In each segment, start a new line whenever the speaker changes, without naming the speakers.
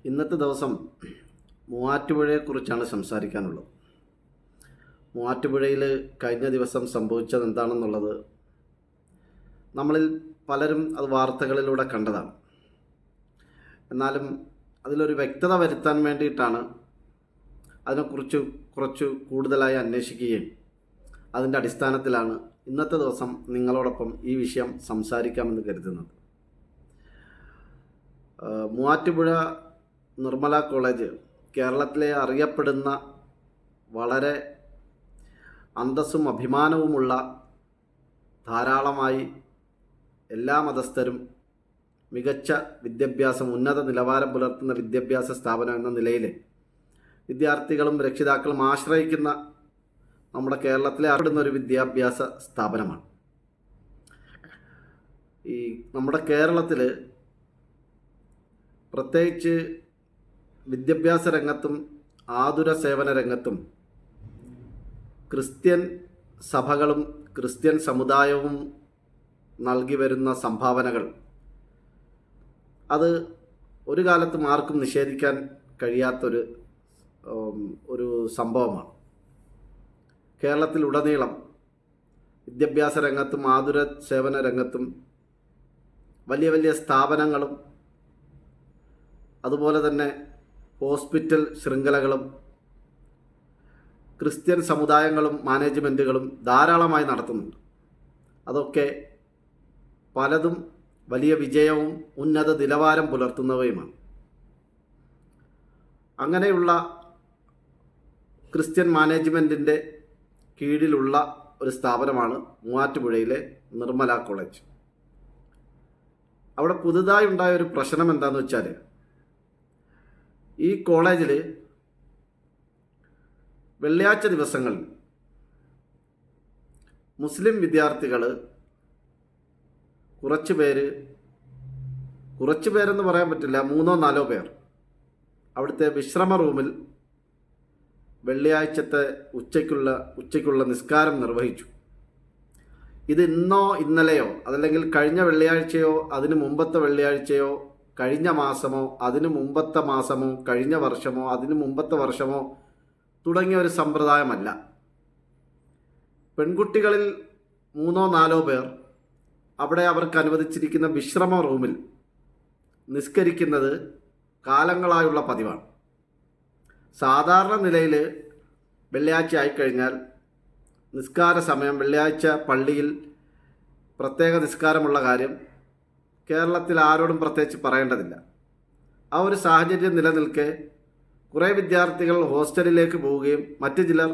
ഇന്നത്തെ ദിവസം മൂവാറ്റുപുഴയെക്കുറിച്ചാണ് സംസാരിക്കാനുള്ളത്. മൂവാറ്റുപുഴയിൽ കഴിഞ്ഞ ദിവസം സംഭവിച്ചത് എന്താണെന്നുള്ളത് നമ്മളിൽ പലരും അത് വാർത്തകളിലൂടെ കണ്ടതാണ്. എന്നാലും അതിലൊരു വ്യക്തത വരുത്താൻ വേണ്ടിയിട്ടാണ് അതിനെക്കുറിച്ച് കുറച്ച് കൂടുതലായി അന്വേഷിക്കുകയും അതിൻ്റെ അടിസ്ഥാനത്തിലാണ് ഇന്നത്തെ ദിവസം നിങ്ങളോടൊപ്പം ഈ വിഷയം സംസാരിക്കാമെന്ന് കരുതുന്നത്. മൂവാറ്റുപുഴ നിർമ്മല കോളേജ് കേരളത്തിലെ അറിയപ്പെടുന്ന വളരെ അന്തസ്സും അഭിമാനവുമുള്ള ധാരാളമായി എല്ലാ മതസ്ഥരും മികച്ച വിദ്യാഭ്യാസം, ഉന്നത നിലവാരം പുലർത്തുന്ന വിദ്യാഭ്യാസ സ്ഥാപനം എന്ന നിലയിൽ വിദ്യാർത്ഥികളും രക്ഷിതാക്കളും ആശ്രയിക്കുന്ന നമ്മുടെ കേരളത്തിലെ അറിയപ്പെടുന്ന ഒരു വിദ്യാഭ്യാസ സ്ഥാപനമാണ്. ഈ നമ്മുടെ കേരളത്തിൽ പ്രത്യേകിച്ച് വിദ്യാഭ്യാസ രംഗത്തും ആതുര സേവന രംഗത്തും ക്രിസ്ത്യൻ സഭകളും ക്രിസ്ത്യൻ സമുദായവും നൽകി വരുന്ന സംഭാവനകൾ അത് ഒരു കാലത്തും ആർക്കും നിഷേധിക്കാൻ കഴിയാത്തൊരു സംഭവമാണ്. കേരളത്തിലുടനീളം വിദ്യാഭ്യാസ രംഗത്തും ആതുര സേവന രംഗത്തും വലിയ വലിയ സ്ഥാപനങ്ങളും അതുപോലെ തന്നെ ഹോസ്പിറ്റൽ ശൃംഖലകളും ക്രിസ്ത്യൻ സമുദായങ്ങളും മാനേജ്മെൻറ്റുകളും ധാരാളമായി നടത്തുന്നുണ്ട്. അതൊക്കെ പലതും വലിയ വിജയവും ഉന്നത നിലവാരം പുലർത്തുന്നവയുമാണ്. അങ്ങനെയുള്ള ക്രിസ്ത്യൻ മാനേജ്മെൻറ്റിൻ്റെ കീഴിലുള്ള ഒരു സ്ഥാപനമാണ് മൂവാറ്റുപുഴയിലെ നിർമ്മല കോളേജ്. അവിടെ പുതുതായി ഉണ്ടായ ഒരു പ്രശ്നം എന്താണെന്ന് വെച്ചാൽ, ഈ കോളേജിൽ വെള്ളിയാഴ്ച ദിവസങ്ങളിൽ മുസ്ലിം വിദ്യാർത്ഥികൾ കുറച്ച് പേരെന്ന് പറയാൻ പറ്റില്ല, 3-4 പേർ അവിടുത്തെ വിശ്രമ റൂമിൽ വെള്ളിയാഴ്ചത്തെ ഉച്ചയ്ക്കുള്ള നിസ്കാരം നിർവഹിച്ചു. ഇത് ഇന്നോ ഇന്നലെയോ അതല്ലെങ്കിൽ കഴിഞ്ഞ വെള്ളിയാഴ്ചയോ അതിന് മുമ്പത്തെ വെള്ളിയാഴ്ചയോ കഴിഞ്ഞ മാസമോ അതിനു മുമ്പത്തെ മാസമോ കഴിഞ്ഞ വർഷമോ അതിനു മുമ്പത്തെ വർഷമോ തുടങ്ങിയ ഒരു സമ്പ്രദായമല്ല. പെൺകുട്ടികളിൽ 3-4 പേർ അവിടെ അവർക്ക് അനുവദിച്ചിരിക്കുന്ന വിശ്രമ റൂമിൽ നിസ്കരിക്കുന്നത് കാലങ്ങളായുള്ള പതിവാണ്. സാധാരണ നിലയിൽ വെള്ളിയാഴ്ച ആയിക്കഴിഞ്ഞാൽ നിസ്കാര സമയം, വെള്ളിയാഴ്ച പള്ളിയിൽ പ്രത്യേക നിസ്കാരമുള്ള കാര്യം കേരളത്തിൽ ആരോടും പ്രത്യേകിച്ച് പറയേണ്ടതില്ല. ആ ഒരു സാഹചര്യം നിലനിൽക്കെ കുറേ വിദ്യാർത്ഥികൾ ഹോസ്റ്റലിലേക്ക് പോവുകയും മറ്റു ചിലർ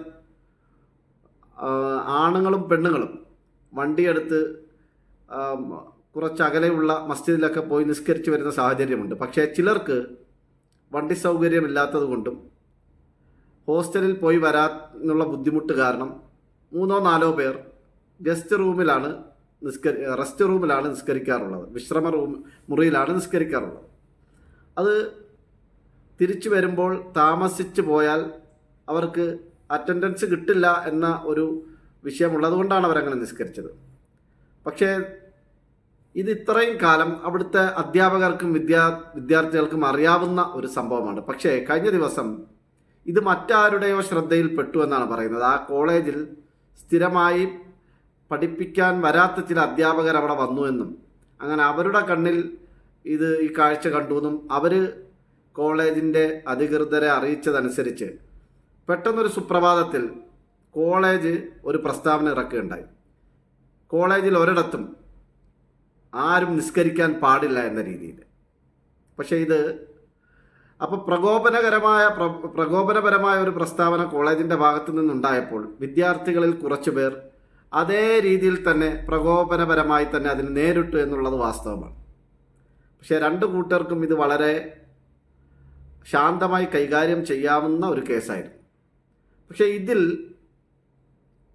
ആണുങ്ങളും പെണ്ണുങ്ങളും വണ്ടിയെടുത്ത് കുറച്ച് അകലെയുള്ള മസ്ജിദിലൊക്കെ പോയി നിസ്കരിച്ച് വരുന്ന സാഹചര്യമുണ്ട്. പക്ഷേ ചിലർക്ക് വണ്ടി സൗകര്യമില്ലാത്തത് കൊണ്ടും ഹോസ്റ്റലിൽ പോയി വരാനുള്ള ബുദ്ധിമുട്ട് കാരണം 3-4 പേർ റെസ്റ്റ് റൂമിലാണ് നിസ്കരിക്കാറുള്ളത്, വിശ്രമ മുറിയിലാണ് നിസ്കരിക്കാറുള്ളത്. അത് തിരിച്ചു വരുമ്പോൾ താമസിച്ച് പോയാൽ അവർക്ക് അറ്റൻഡൻസ് കിട്ടില്ല എന്ന ഒരു വിഷയമുള്ളത് കൊണ്ടാണ് അവരങ്ങനെ നിസ്കരിച്ചത്. പക്ഷേ ഇത് ഇത്രയും കാലം അവിടുത്തെ അധ്യാപകർക്കും വിദ്യാർത്ഥികൾക്കും അറിയാവുന്ന ഒരു സംഭവമാണ്. പക്ഷേ കഴിഞ്ഞ ദിവസം ഇത് മറ്റാരുടെയോ ശ്രദ്ധയിൽപ്പെട്ടു എന്നാണ് പറയുന്നത്. ആ കോളേജിൽ സ്ഥിരമായി പഠിപ്പിക്കാൻ വരാത്ത ചില അധ്യാപകർ അവിടെ വന്നു എന്നും അങ്ങനെ അവരുടെ കണ്ണിൽ ഈ കാഴ്ച കണ്ടു എന്നും അവർ കോളേജിൻ്റെ അധികൃതരെ അറിയിച്ചതനുസരിച്ച് പെട്ടെന്നൊരു സുപ്രഭാതത്തിൽ കോളേജ് ഒരു പ്രസ്താവന ഇറക്കുകയുണ്ടായി. കോളേജിൽ ഒരിടത്തും ആരും നിസ്കരിക്കാൻ പാടില്ല എന്ന രീതിയിൽ. പക്ഷേ അപ്പോൾ പ്രകോപനപരമായ ഒരു പ്രസ്താവന കോളേജിൻ്റെ ഭാഗത്തു നിന്നുണ്ടായപ്പോൾ വിദ്യാർത്ഥികളിൽ കുറച്ചു പേർ അതേ രീതിയിൽ തന്നെ പ്രകോപനപരമായി തന്നെ അതിന് നേരിട്ടു എന്നുള്ളത് വാസ്തവമാണ്. പക്ഷേ രണ്ട് കൂട്ടർക്കും ഇത് വളരെ ശാന്തമായി കൈകാര്യം ചെയ്യാവുന്ന ഒരു കേസായിരുന്നു. പക്ഷേ ഇതിൽ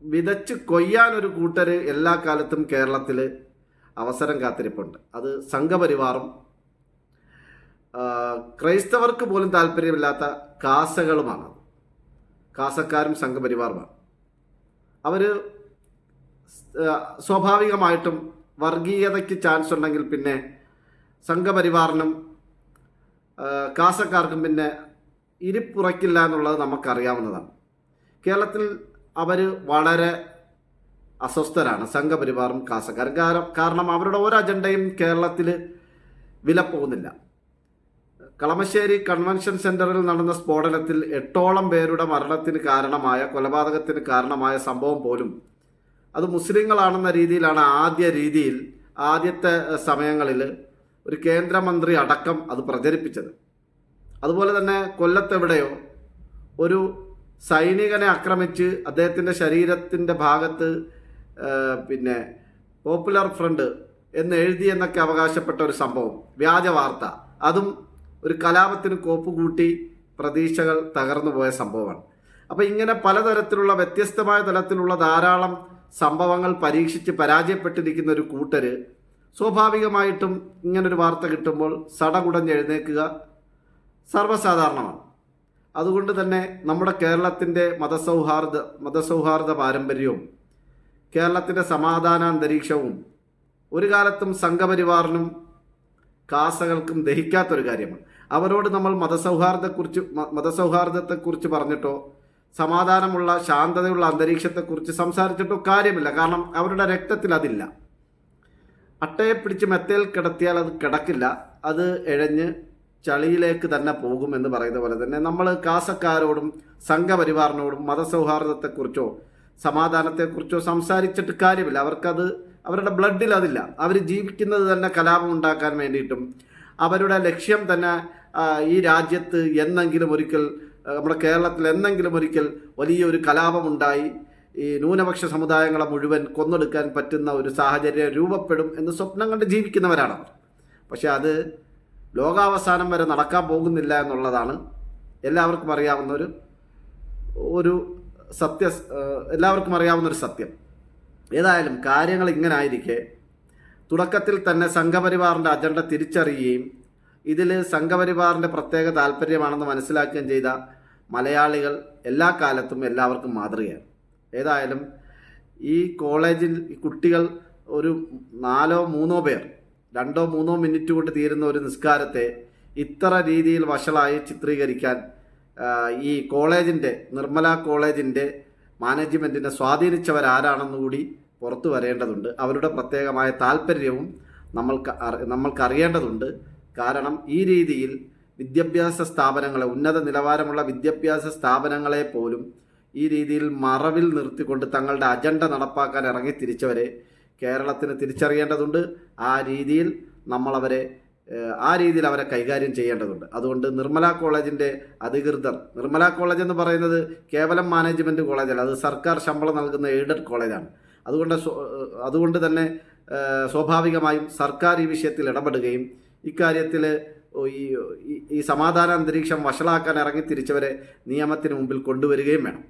വിതച്ച് കൊയ്യാനൊരു കൂട്ടർ എല്ലാ കാലത്തും കേരളത്തിൽ അവസരം കാത്തിരിപ്പുണ്ട്. അത് സംഘപരിവാറും ക്രൈസ്തവർക്ക് പോലും താല്പര്യമില്ലാത്ത കാസകളുമാണ്. കാസക്കാരും സംഘപരിവാറുമാണ്. അവർ സ്വാഭാവികമായിട്ടും വർഗീയതയ്ക്ക് ചാൻസ് ഉണ്ടെങ്കിൽ പിന്നെ സംഘപരിവാറിനും കാസക്കാർക്കും പിന്നെ ഇരിപ്പുറയ്ക്കില്ല എന്നുള്ളത് നമുക്കറിയാവുന്നതാണ്. കേരളത്തിൽ അവർ വളരെ അസ്വസ്ഥരാണ്, സംഘപരിവാറും കാസക്കാരും. കാരണം അവരുടെ ഒരു അജണ്ടയും കേരളത്തിൽ വില പോകുന്നില്ല. കളമശ്ശേരി കൺവെൻഷൻ സെൻറ്ററിൽ നടന്ന സ്ഫോടനത്തിൽ 8ഓളം പേരുടെ മരണത്തിന് കാരണമായ, കൊലപാതകത്തിന് കാരണമായ സംഭവം പോലും അത് മുസ്ലിങ്ങളാണെന്ന രീതിയിലാണ് ആദ്യത്തെ സമയങ്ങളിൽ ഒരു കേന്ദ്രമന്ത്രി അടക്കം അത് പ്രചരിപ്പിച്ചത്. അതുപോലെ തന്നെ കൊല്ലത്തെവിടെയോ ഒരു സൈനികനെ ആക്രമിച്ച് അദ്ദേഹത്തിൻ്റെ ശരീരത്തിൻ്റെ ഭാഗത്ത് പിന്നെ പോപ്പുലർ ഫ്രണ്ട് എന്ന് എഴുതിയെന്നൊക്കെ അവകാശപ്പെട്ട ഒരു സംഭവം, വ്യാജ വാർത്ത, അതും ഒരു കലാപത്തിന് കോപ്പുകൂട്ടി പ്രതീക്ഷകൾ തകർന്നു പോയ സംഭവമാണ്. അപ്പോൾ ഇങ്ങനെ പലതരത്തിലുള്ള വ്യത്യസ്തമായ തലത്തിലുള്ള ധാരാളം സംഭവങ്ങൾ പരീക്ഷിച്ച് പരാജയപ്പെട്ടിരിക്കുന്ന ഒരു കൂട്ടർ സ്വാഭാവികമായിട്ടും ഇങ്ങനൊരു വാർത്ത കിട്ടുമ്പോൾ സടകുടഞ്ഞെഴുന്നേൽക്കുക സർവ്വസാധാരണമാണ്. അതുകൊണ്ട് തന്നെ നമ്മുടെ കേരളത്തിൻ്റെ മതസൗഹാർദ്ദ പാരമ്പര്യവും കേരളത്തിൻ്റെ സമാധാന അന്തരീക്ഷവും ഒരു കാലത്തും സംഘപരിവാറിനും കാസകൾക്കും ദഹിക്കാത്തൊരു കാര്യമാണ്. അവരോട് നമ്മൾ മതസൗഹാർദ്ദത്തെക്കുറിച്ച് പറഞ്ഞിട്ടോ സമാധാനമുള്ള ശാന്തതയുള്ള അന്തരീക്ഷത്തെക്കുറിച്ച് സംസാരിച്ചിട്ടോ കാര്യമില്ല. കാരണം അവരുടെ രക്തത്തിൽ അതില്ല. അട്ടയെ പിടിച്ച് മെത്തയിൽ കിടത്തിയാൽ അത് കിടക്കില്ല, അത് ഇഴഞ്ഞ് ചളിയിലേക്ക് തന്നെ പോകുമെന്ന് പറയുന്ന പോലെ തന്നെ നമ്മൾ കാസക്കാരോടും സംഘപരിവാറിനോടും മതസൗഹാർദ്ദത്തെക്കുറിച്ചോ സമാധാനത്തെക്കുറിച്ചോ സംസാരിച്ചിട്ട് കാര്യമില്ല. അവർക്കത് അവരുടെ ബ്ലഡിൽ അതില്ല. അവർ ജീവിക്കുന്നത് തന്നെ കലാപം ഉണ്ടാക്കാൻ വേണ്ടിയിട്ടും അവരുടെ ലക്ഷ്യം തന്നെ ഈ രാജ്യത്ത് എന്നെങ്കിലും ഒരിക്കൽ, നമ്മുടെ കേരളത്തിൽ എന്നെങ്കിലും ഒരിക്കൽ വലിയൊരു കലാപമുണ്ടായി ഈ ന്യൂനപക്ഷ സമുദായങ്ങളെ മുഴുവൻ കൊന്നൊടുക്കാൻ പറ്റുന്ന ഒരു സാഹചര്യം രൂപപ്പെടും എന്ന് സ്വപ്നം കണ്ട് ജീവിക്കുന്നവരാണ് അവർ. പക്ഷെ അത് ലോകാവസാനം വരെ നടക്കാൻ പോകുന്നില്ല എന്നുള്ളതാണ് എല്ലാവർക്കും അറിയാവുന്ന ഒരു സത്യം. ഏതായാലും കാര്യങ്ങൾ ഇങ്ങനെ ആയിരിക്കെ തുടക്കത്തിൽ തന്നെ സംഘപരിവാറിൻ്റെ അജണ്ട തിരിച്ചറിയുകയും ഇതിൽ സംഘപരിവാറിൻ്റെ പ്രത്യേക താല്പര്യമാണെന്ന് മനസ്സിലാക്കുകയും ചെയ്ത മലയാളികൾ എല്ലാ കാലത്തും എല്ലാവർക്കും മാതൃകയാണ്. ഏതായാലും ഈ കോളേജിൽ ഈ കുട്ടികൾ ഒരു 4-3 പേർ 2-3 മിനിറ്റ് കൊണ്ട് തീരുന്ന ഒരു നിസ്കാരത്തെ ഇത്ര രീതിയിൽ വഷളായി ചിത്രീകരിക്കാൻ ഈ നിർമ്മല കോളേജിൻ്റെ മാനേജ്മെൻറ്റിനെ സ്വാധീനിച്ചവരാരാണെന്നുകൂടി പുറത്തു വരേണ്ടതുണ്ട്. അവരുടെ പ്രത്യേകമായ താല്പര്യവും നമ്മൾക്കറിയേണ്ടതുണ്ട്. കാരണം ഈ രീതിയിൽ ഉന്നത നിലവാരമുള്ള വിദ്യാഭ്യാസ സ്ഥാപനങ്ങളെ പോലും ഈ രീതിയിൽ മറവിൽ നിർത്തിക്കൊണ്ട് തങ്ങളുടെ അജണ്ട നടപ്പാക്കാൻ ഇറങ്ങിത്തിരിച്ചവരെ കേരളത്തിന് തിരിച്ചറിയേണ്ടതുണ്ട്. ആ രീതിയിൽ അവരെ കൈകാര്യം ചെയ്യേണ്ടതുണ്ട്. അതുകൊണ്ട് നിർമ്മല കോളേജിൻ്റെ അധികൃതർ, നിർമ്മല കോളേജ് എന്ന് പറയുന്നത് കേവലം മാനേജ്മെൻറ്റ് കോളേജല്ല, അത് സർക്കാർ ശമ്പളം നൽകുന്ന എയ്ഡഡ് കോളേജാണ്. അതുകൊണ്ട് തന്നെ സ്വാഭാവികമായും സർക്കാർ ഈ വിഷയത്തിൽ ഇടപെടുകയും ഇക്കാര്യത്തിൽ ഈ സമാധാന അന്തരീക്ഷം വഷളാക്കാൻ ഇറങ്ങിത്തിരിച്ചവരെ നിയമത്തിന് മുമ്പിൽ കൊണ്ടുവരികയും വേണം.